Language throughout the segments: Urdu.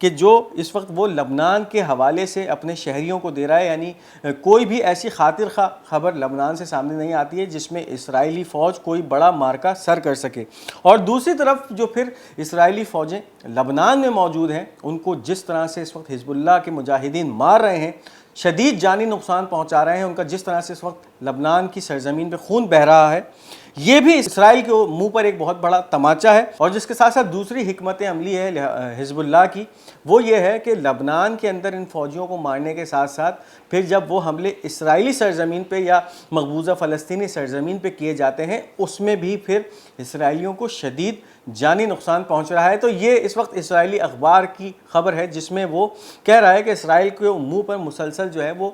کہ جو اس وقت وہ لبنان کے حوالے سے اپنے شہریوں کو دے رہا ہے، یعنی کوئی بھی ایسی خاطر خواہ خبر لبنان سے سامنے نہیں آتی ہے جس میں اسرائیلی فوج کوئی بڑا مارکہ سر کر سکے۔ اور دوسری طرف جو پھر اسرائیلی فوجیں لبنان میں موجود ہیں، ان کو جس طرح سے اس وقت حزب اللہ کے مجاہدین مار رہے ہیں، شدید جانی نقصان پہنچا رہے ہیں، ان کا جس طرح سے اس وقت لبنان کی سرزمین پہ خون بہہ رہا ہے، یہ بھی اسرائیل کے منہ پر ایک بہت بڑا تماچا ہے۔ اور جس کے ساتھ ساتھ دوسری حکمت عملی ہے حزب اللہ کی، وہ یہ ہے کہ لبنان کے اندر ان فوجیوں کو مارنے کے ساتھ ساتھ پھر جب وہ حملے اسرائیلی سرزمین پہ یا مقبوضہ فلسطینی سرزمین پہ کیے جاتے ہیں، اس میں بھی پھر اسرائیلیوں کو شدید جانی نقصان پہنچ رہا ہے۔ تو یہ اس وقت اسرائیلی اخبار کی خبر ہے جس میں وہ کہہ رہا ہے کہ اسرائیل کے منہ پر مسلسل جو ہے وہ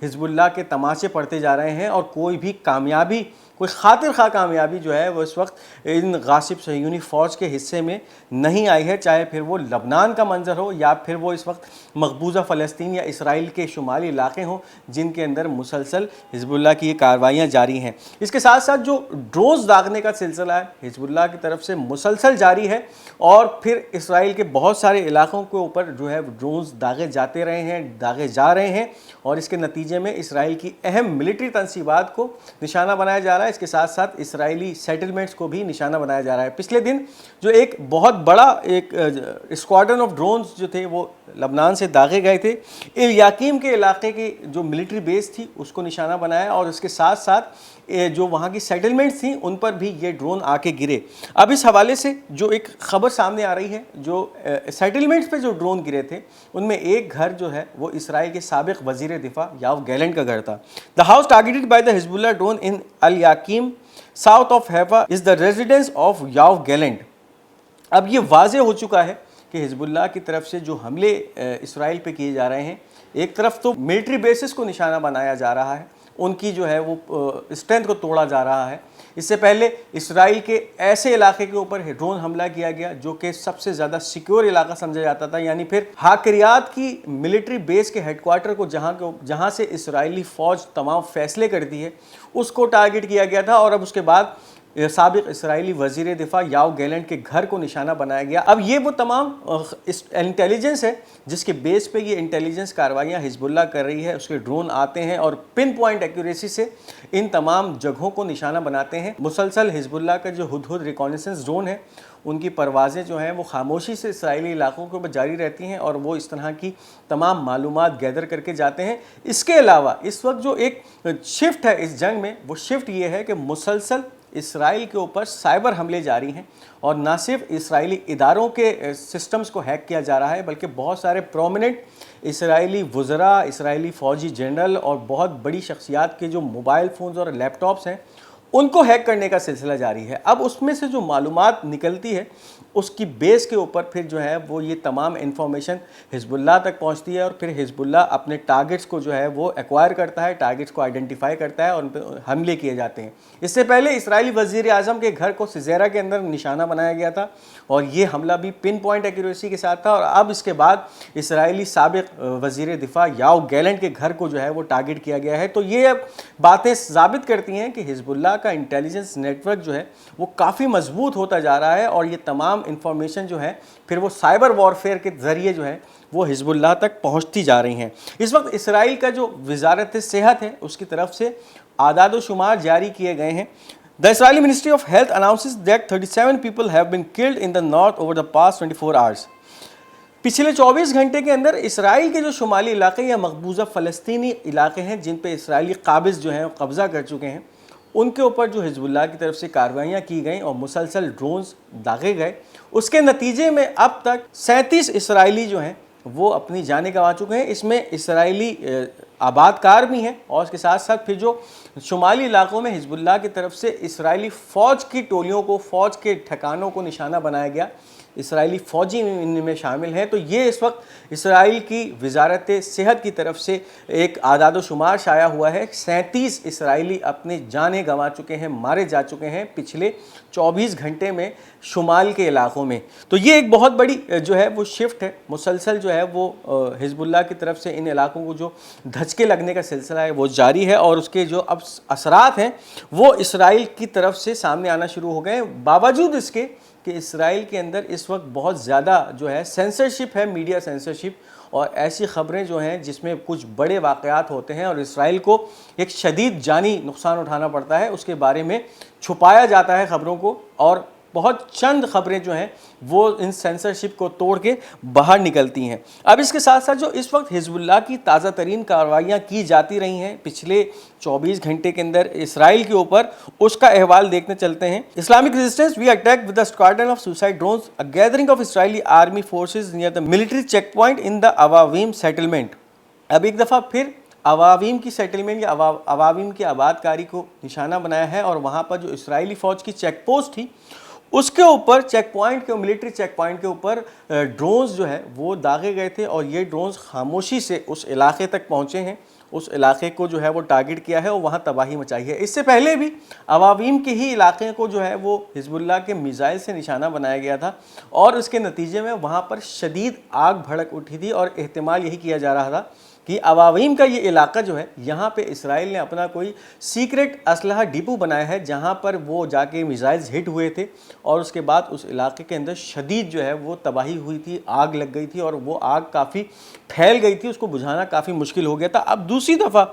حزب اللہ کے تماشے پڑتے جا رہے ہیں، اور کوئی بھی کامیابی، کوئی خاطر خواہ کامیابی جو ہے وہ اس وقت ان غاصب صہیونی فوج کے حصے میں نہیں آئی ہے، چاہے پھر وہ لبنان کا منظر ہو یا پھر وہ اس وقت مقبوضہ فلسطین یا اسرائیل کے شمالی علاقے ہوں جن کے اندر مسلسل حزب اللہ کی یہ کارروائیاں جاری ہیں۔ اس کے ساتھ ساتھ جو ڈرونز داغنے کا سلسلہ ہے حزب اللہ کی طرف سے مسلسل جاری ہے، اور پھر اسرائیل کے بہت سارے علاقوں کے اوپر جو ہے ڈرونز داغے جاتے رہے ہیں، داغے جا رہے ہیں، اور اس کے نتیجے میں اسرائیل کی اہم ملٹری تنصیبات کو نشانہ بنایا جا رہا ہے۔ اس کے ساتھ ساتھ اسرائیلی سیٹلمنٹس کو بھی نشانہ بنایا جا رہا ہے۔ پچھلے دن جو ایک بہت بڑا ایک اسکواڈرن آف ڈرونز جو تھے وہ لبنان سے داغے گئے تھے، الیاقیم کے علاقے کی جو ملٹری بیس تھی اس کو نشانہ بنایا، اور اس کے ساتھ ساتھ جو وہاں کی سیٹلمنٹس تھیں ان پر بھی یہ ڈرون آ کے گرے۔ اب اس حوالے سے جو ایک خبر سامنے آ رہی ہے، جو سیٹلمنٹس پہ جو ڈرون گرے تھے ان میں ایک گھر جو ہے وہ اسرائیل کے سابق وزیر دفاع یاو گیلنٹ کا گھر تھا۔ The house targeted by the Hezbollah drone in Al-Yaqim, south of Haifa, is the residence of Yoav Gallant۔ اب یہ واضح ہو چکا ہے کہ حزب اللہ کی طرف سے جو حملے اسرائیل پہ کیے جا رہے ہیں، ایک طرف تو ملٹری بیسز کو نشانہ بنایا جا رہا ہے، ان کی جو ہے وہ اسٹرینتھ کو توڑا جا رہا ہے۔ اس سے پہلے اسرائیل کے ایسے علاقے کے اوپر ڈرون حملہ کیا گیا جو کہ سب سے زیادہ سیکیور علاقہ سمجھا جاتا تھا، یعنی پھر حاکریات کی ملٹری بیس کے ہیڈ کوارٹر کو جہاں سے اسرائیلی فوج تمام فیصلے کرتی ہے اس کو ٹارگٹ کیا گیا تھا، اور اب اس کے بعد سابق اسرائیلی وزیر دفاع یاو گیلنٹ کے گھر کو نشانہ بنایا گیا۔ اب یہ وہ تمام انٹیلیجنس ہے جس کے بیس پہ یہ انٹیلیجنس کارروائیاں حزب اللہ کر رہی ہے، اس کے ڈرون آتے ہیں اور پن پوائنٹ ایکوریسی سے ان تمام جگہوں کو نشانہ بناتے ہیں۔ مسلسل حزب اللہ کا جو ہدہد ریکانیسنس ڈرون ہے ان کی پروازیں جو ہیں وہ خاموشی سے اسرائیلی علاقوں کے اوپر جاری رہتی ہیں، اور وہ اس طرح کی تمام معلومات گیدر کر کے جاتے ہیں۔ اس کے علاوہ اس وقت جو ایک شفٹ ہے اس جنگ میں، وہ شفٹ یہ ہے کہ مسلسل اسرائیل کے اوپر سائبر حملے جاری ہیں، اور نہ صرف اسرائیلی اداروں کے سسٹمز کو ہیک کیا جا رہا ہے بلکہ بہت سارے پرومیننٹ اسرائیلی وزراء، اسرائیلی فوجی جنرل اور بہت بڑی شخصیات کے جو موبائل فونز اور لیپ ٹاپس ہیں ان کو ہیک کرنے کا سلسلہ جاری ہے۔ اب اس میں سے جو معلومات نکلتی ہے اس کی بیس کے اوپر پھر جو ہے وہ یہ تمام انفارمیشن حزب اللہ تک پہنچتی ہے، اور پھر حزب اللہ اپنے ٹارگٹس کو جو ہے وہ ایکوائر کرتا ہے، ٹارگٹس کو آئیڈینٹیفائی کرتا ہے اور ان پہ حملے کیے جاتے ہیں۔ اس سے پہلے اسرائیلی وزیر اعظم کے گھر کو سیزیرا کے اندر نشانہ بنایا گیا تھا، اور یہ حملہ بھی پن پوائنٹ ایکوریسی کے ساتھ تھا، اور اب اس کے بعد اسرائیلی سابق وزیر دفاع یاو گیلنٹ کے گھر کو جو ہے وہ ٹارگٹ کیا گیا ہے۔ تو یہ باتیں ثابت کرتی ہیں کہ حزب اللہ کا انٹیلیجنس نیٹ ورک جو ہے وہ کافی مضبوط ہوتا جا رہا ہے، اور یہ تمام انفارمیشن جو ہے پھر وہ سائبر وارفیئر کے ذریعے جو ہے وہ حزب اللہ تک پہنچتی جا رہی ہیں۔ اس وقت اسرائیل کا جو وزارت صحت ہے اس کی طرف سے اعداد و شمار جاری کیے گئے ہیں۔ The Israeli Ministry of Health announces that 37 people have been killed in the north over the past 24 hours۔ پچھلے 24 گھنٹے کے اندر اسرائیل کے جو شمالی علاقے یا مقبوضہ فلسطینی علاقے ہیں جن پہ اسرائیلی قابض جو ہیں قبضہ کر چکے ہیں، ان کے اوپر جو حزب اللہ کی طرف سے کارروائیاں کی گئیں اور مسلسل ڈرونز داغے گئے، اس کے نتیجے میں اب تک 37 اسرائیلی جو ہیں وہ اپنی جانیں گنوا چکے ہیں۔ اس میں اسرائیلی آباد کار بھی ہیں، اور اس کے ساتھ ساتھ پھر جو شمالی علاقوں میں حزب اللہ کی طرف سے اسرائیلی فوج کی ٹولیوں کو، فوج کے ٹھکانوں کو نشانہ بنایا گیا، اسرائیلی فوجی ان میں شامل ہیں۔ تو یہ اس وقت اسرائیل کی وزارت صحت کی طرف سے ایک اعداد و شمار شائع ہوا ہے۔ 37 اسرائیلی اپنے جانیں گنوا چکے ہیں، مارے جا چکے ہیں پچھلے 24 گھنٹے میں شمال کے علاقوں میں۔ تو یہ ایک بہت بڑی جو ہے وہ شفٹ ہے، مسلسل جو ہے وہ حزب اللہ کی طرف سے ان علاقوں کو جو دھچکے لگنے کا سلسلہ ہے وہ جاری ہے، اور اس کے جو اب اثرات ہیں وہ اسرائیل کی طرف سے سامنے آنا شروع ہو گئے ہیں، باوجود اس کے کہ کہ اسرائیل کے اندر اس وقت بہت زیادہ جو ہے سینسرشپ ہے، میڈیا سینسرشپ، اور ایسی خبریں جو ہیں جس میں کچھ بڑے واقعات ہوتے ہیں اور اسرائیل کو ایک شدید جانی نقصان اٹھانا پڑتا ہے، اس کے بارے میں چھپایا جاتا ہے خبروں کو، اور بہت چند خبریں جو ہیں وہ ان سینسرشپ کو توڑ کے باہر نکلتی ہیں۔ اب اس کے ساتھ ساتھ جو اس وقت حزب اللہ کی تازہ ترین کارروائیاں کی جاتی رہی ہیں پچھلے 24 گھنٹے کے اندر اسرائیل کے اوپر، اس کا احوال دیکھنے چلتے ہیں۔ Islamic resistance we attack with a squadron of suicide drones, a gathering of Israeli army forces near the military checkpoint in the Avavim settlement۔ اب ایک دفعہ پھر عوامیم کی سیٹلمنٹ یا عوامیم کی آباد کاری کو نشانہ بنایا ہے، اور وہاں پر جو اسرائیلی فوج کی چیک پوسٹ تھی اس کے اوپر چیک پوائنٹ کے ملٹری چیک پوائنٹ کے اوپر ڈرونز جو ہے وہ داغے گئے تھے، اور یہ ڈرونز خاموشی سے اس علاقے تک پہنچے ہیں، اس علاقے کو جو ہے وہ ٹارگٹ کیا ہے اور وہاں تباہی مچائی ہے۔ اس سے پہلے بھی عوامیم کے ہی علاقے کو جو ہے وہ حزب اللہ کے میزائل سے نشانہ بنایا گیا تھا، اور اس کے نتیجے میں وہاں پر شدید آگ بھڑک اٹھی تھی، اور احتمال یہی کیا جا رہا تھا کہ عوامیم کا یہ علاقہ جو ہے یہاں پہ اسرائیل نے اپنا کوئی سیکرٹ اسلحہ ڈپو بنایا ہے جہاں پر وہ جا کے میزائلز ہٹ ہوئے تھے، اور اس کے بعد اس علاقے کے اندر شدید جو ہے وہ تباہی ہوئی تھی، آگ لگ گئی تھی، اور وہ آگ کافی پھیل گئی تھی، اس کو بجھانا کافی مشکل ہو گیا تھا۔ اب دوسری دفعہ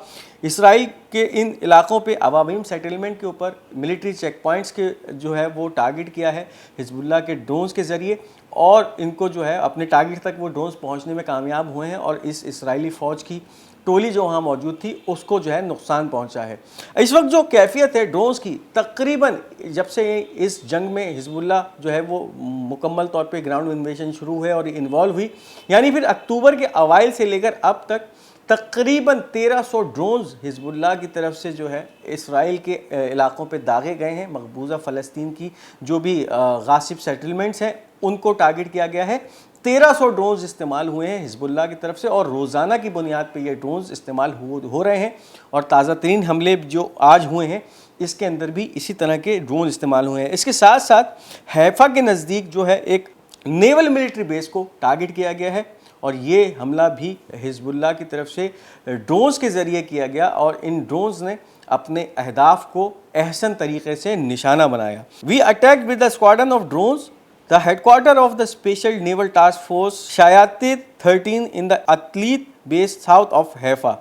اسرائیل کے ان علاقوں پہ عوامیم سیٹلمنٹ کے اوپر ملٹری چیک پوائنٹس کے جو ہے وہ ٹارگٹ کیا ہے حزب اللہ کے ڈرونز کے ذریعے، اور ان کو جو ہے اپنے ٹارگٹ تک وہ ڈرونز پہنچنے میں کامیاب ہوئے ہیں، اور اس اسرائیلی فوج کی ٹولی جو وہاں موجود تھی اس کو جو ہے نقصان پہنچا ہے۔ اس وقت جو کیفیت ہے ڈرونز کی، تقریباً جب سے اس جنگ میں حزب اللہ جو ہے وہ مکمل طور پہ گراؤنڈ انویژن شروع ہوئے اور انوالو ہوئی، یعنی پھر اکتوبر کے اوائل سے لے کر اب تک تقریباً 1300 ڈرونز حزب اللہ کی طرف سے جو ہے اسرائیل کے علاقوں پہ داغے گئے ہیں۔ مقبوضہ فلسطین کی جو بھی غاصب سیٹلمنٹس ہیں ان کو ٹارگٹ کیا گیا ہے۔ 1300 ڈرونز استعمال ہوئے ہیں حزب اللہ کی طرف سے، اور روزانہ کی بنیاد پہ یہ ڈرونز استعمال ہو رہے ہیں، اور تازہ ترین حملے جو آج ہوئے ہیں اس کے اندر بھی اسی طرح کے ڈرون استعمال ہوئے ہیں۔ اس کے ساتھ ساتھ حیفا کے نزدیک جو ہے ایک نیول ملٹری بیس کو ٹارگٹ کیا گیا ہے، اور یہ حملہ بھی حزب اللہ کی طرف سے ڈرونز کے ذریعے کیا گیا، اور ان ڈرونز نے اپنے اہداف کو احسن طریقے سے نشانہ بنایا۔ We attacked with a squadron of drones the headquarter of the Special Naval Task Force Shayatit 13 in the Atlit base south of Haifa۔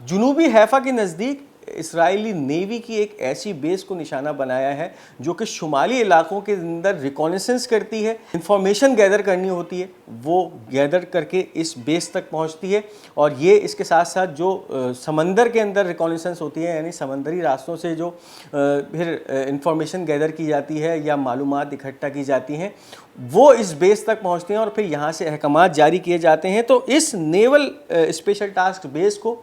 جنوبی حیفا کے نزدیک اسرائیلی نیوی کی ایک ایسی بیس کو نشانہ بنایا ہے جو کہ شمالی علاقوں کے اندر ریکونیسنس کرتی ہے، انفارمیشن گیدر کرنی ہوتی ہے، وہ گیدر کر کے اس بیس تک پہنچتی ہے، اور یہ اس کے ساتھ ساتھ جو سمندر کے اندر ریکونیسنس ہوتی ہے، یعنی سمندری راستوں سے جو پھر انفارمیشن گیدر کی جاتی ہے یا معلومات اکٹھا کی جاتی ہیں، وہ اس بیس تک پہنچتے ہیں اور پھر یہاں سے احکامات جاری کیے جاتے ہیں۔ تو اس نیول اسپیشل ٹاسک بیس کو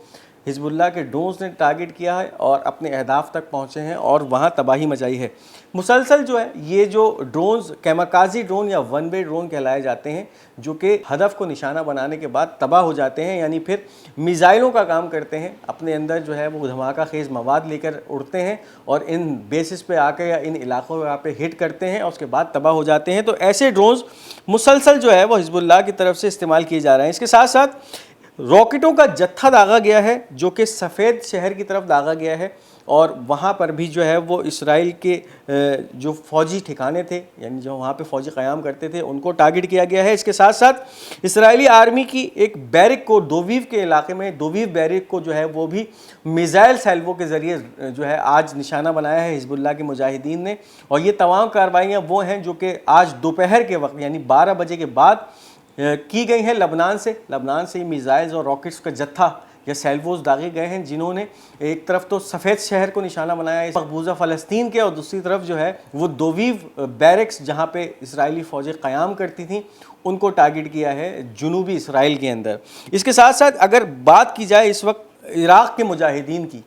حزب اللہ کے ڈرونز نے ٹارگٹ کیا ہے اور اپنے اہداف تک پہنچے ہیں اور وہاں تباہی مچائی ہے۔ مسلسل جو ہے یہ جو ڈرونز کیماکازی ڈرون یا ون وے ڈرون کہلائے جاتے ہیں، جو کہ ہدف کو نشانہ بنانے کے بعد تباہ ہو جاتے ہیں، یعنی پھر میزائلوں کا کام کرتے ہیں، اپنے اندر جو ہے وہ دھماکہ خیز مواد لے کر اڑتے ہیں اور ان بیسز پہ آ کے یا ان علاقوں پہ ہٹ کرتے ہیں اور اس کے بعد تباہ ہو جاتے ہیں۔ تو ایسے ڈرونز مسلسل جو ہے وہ حزب اللہ کی طرف سے استعمال کیے جا رہے ہیں۔ اس کے ساتھ ساتھ راکٹوں کا جتھا داغا گیا ہے جو کہ سفید شہر کی طرف داغا گیا ہے، اور وہاں پر بھی جو ہے وہ اسرائیل کے جو فوجی ٹھکانے تھے، یعنی جو وہاں پہ فوجی قیام کرتے تھے، ان کو ٹارگٹ کیا گیا ہے۔ اس کے ساتھ ساتھ اسرائیلی آرمی کی ایک بیرک کو دوویو کے علاقے میں، دوویو بیرک کو جو ہے وہ بھی میزائل سیلووں کے ذریعے جو ہے آج نشانہ بنایا ہے حزب اللہ کے مجاہدین نے، اور یہ تمام کارروائیاں وہ ہیں جو کہ آج دوپہر کے وقت یعنی 12 بجے کے بعد کی گئی ہیں لبنان سے میزائلز اور راکٹس کا جتھا یا سیلوز داغے گئے ہیں، جنہوں نے ایک طرف تو سفید شہر کو نشانہ بنایا ہے مقبوضہ فلسطین کے، اور دوسری طرف جو ہے وہ دوویو بیرکس جہاں پہ اسرائیلی فوجیں قیام کرتی تھیں ان کو ٹارگٹ کیا ہے جنوبی اسرائیل کے اندر۔ اس کے ساتھ ساتھ اگر بات کی جائے اس وقت عراق کے مجاہدین کی،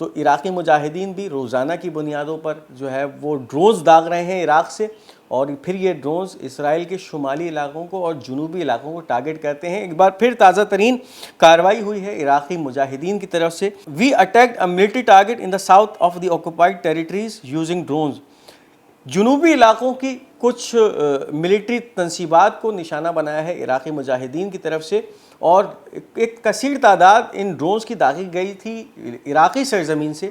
تو عراقی مجاہدین بھی روزانہ کی بنیادوں پر جو ہے وہ ڈرونز داغ رہے ہیں عراق سے، اور پھر یہ ڈرونز اسرائیل کے شمالی علاقوں کو اور جنوبی علاقوں کو ٹارگٹ کرتے ہیں۔ ایک بار پھر تازہ ترین کارروائی ہوئی ہے عراقی مجاہدین کی طرف سے۔ We attacked a military target in the south of the occupied territories using drones. جنوبی علاقوں کی کچھ ملٹری تنصیبات کو نشانہ بنایا ہے عراقی مجاہدین کی طرف سے، اور ایک کثیر تعداد ان ڈرونز کی داغی گئی تھی عراقی سرزمین سے،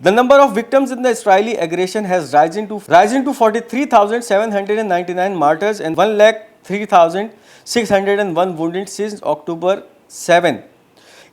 The number of victims in the Israeli aggression has risen to 43,799 martyrs and 1,03,601 wounded since October 7।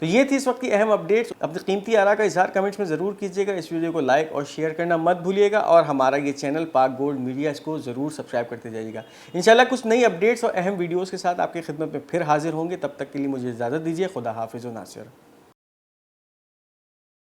تو یہ تھی اس وقت کی اہم اپڈیٹس. اپنی قیمتی آراء کا اظہار کمنٹس میں ضرور کیجیے گا. اس ویڈیو کو لائک اور شیئر کرنا مت بھولیے گا, اور ہمارا یہ چینل پاک گولڈ میڈیا اس کو ضرور سبسکرائب کرتے جائیے گا. انشاءاللہ کچھ نئی اپڈیٹس اور اہم ویڈیوز کے ساتھ آپ کی خدمت میں پھر حاضر ہوں گے. تب تک کے لیے مجھے اجازت دیجیے. خدا حافظ و ناصر.